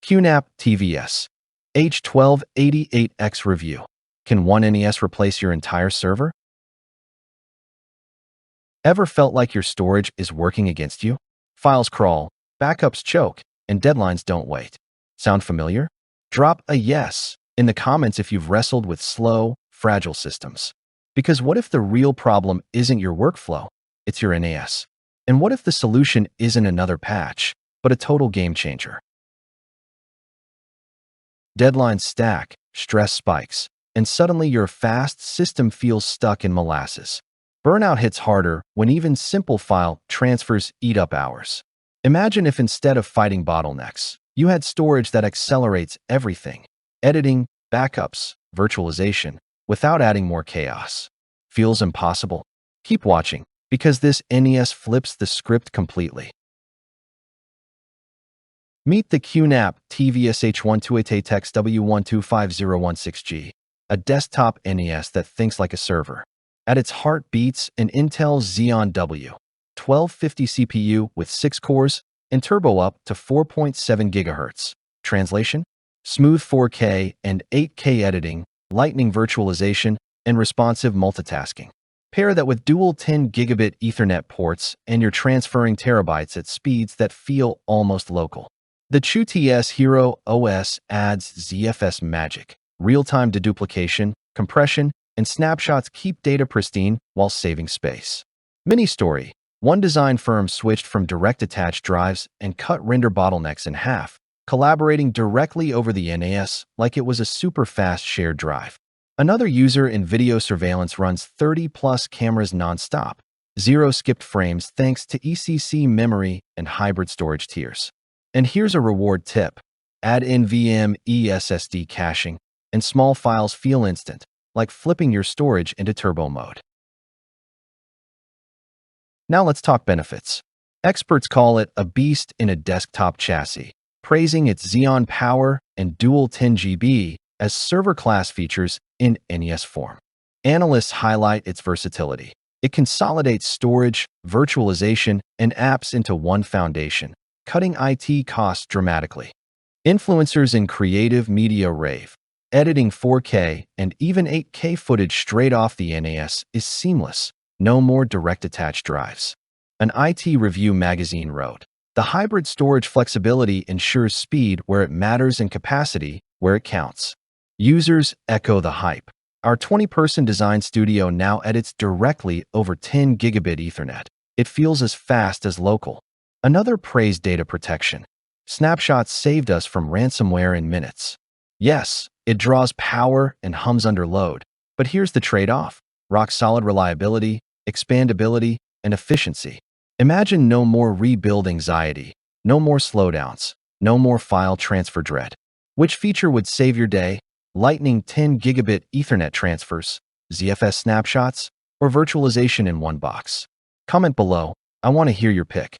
QNAP TVS-h1288X review. Can one NAS replace your entire server? Ever felt like your storage is working against you? Files crawl, backups choke, and deadlines don't wait. Sound familiar? Drop a yes in the comments if you've wrestled with slow, fragile systems. Because what if the real problem isn't your workflow, it's your NAS? And what if the solution isn't another patch, but a total game changer? Deadlines stack, stress spikes, and suddenly your fast system feels stuck in molasses. Burnout hits harder when even simple file transfers eat up hours. Imagine if instead of fighting bottlenecks, you had storage that accelerates everything: editing, backups, virtualization, without adding more chaos. Feels impossible? Keep watching, because this NAS flips the script completely. Meet the QNAP TVS-h1288X-W1250-16G, a desktop NAS that thinks like a server. At its heart beats an Intel Xeon W-1250 CPU with 6 cores and turbo up to 4.7 GHz. Translation? Smooth 4K and 8K editing, lightning virtualization, and responsive multitasking. Pair that with dual 10 gigabit Ethernet ports and you're transferring terabytes at speeds that feel almost local. The QuTS Hero OS adds ZFS magic. Real-time deduplication, compression, and snapshots keep data pristine while saving space. Mini story: one design firm switched from direct attached drives and cut render bottlenecks in half, collaborating directly over the NAS like it was a super fast shared drive. Another user in video surveillance runs 30+ cameras nonstop, 0 skipped frames thanks to ECC memory and hybrid storage tiers. And here's a reward tip: add NVMe SSD caching, and small files feel instant, like flipping your storage into turbo mode. Now let's talk benefits. Experts call it a beast in a desktop chassis, praising its Xeon power and dual 10 GB as server-class features in NAS form. Analysts highlight its versatility. It consolidates storage, virtualization, and apps into one foundation, cutting IT costs dramatically. Influencers in creative media rave. Editing 4K and even 8K footage straight off the NAS is seamless. No more direct attached drives. An IT review magazine wrote, "The hybrid storage flexibility ensures speed where it matters and capacity where it counts." Users echo the hype. Our 20-person design studio now edits directly over 10 gigabit Ethernet. It feels as fast as local. Another praised data protection. Snapshots saved us from ransomware in minutes. Yes, it draws power and hums under load, but here's the trade-off: rock-solid reliability, expandability, and efficiency. Imagine no more rebuild anxiety, no more slowdowns, no more file transfer dread. Which feature would save your day? Lightning 10 gigabit Ethernet transfers, ZFS snapshots, or virtualization in one box? Comment below. I want to hear your pick.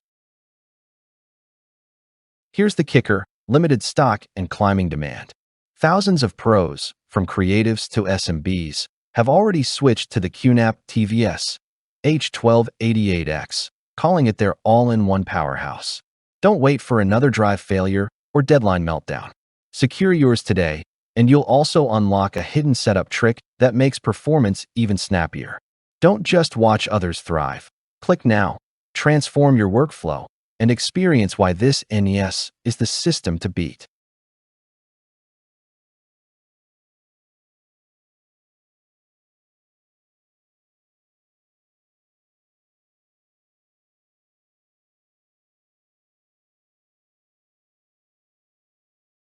Here's the kicker: limited stock and climbing demand. Thousands of pros, from creatives to SMBs, have already switched to the QNAP TVS-h1288X, calling it their all-in-one powerhouse. Don't wait for another drive failure or deadline meltdown. Secure yours today, and you'll also unlock a hidden setup trick that makes performance even snappier. Don't just watch others thrive. Click now, transform your workflow, and experience why this NAS is the system to beat.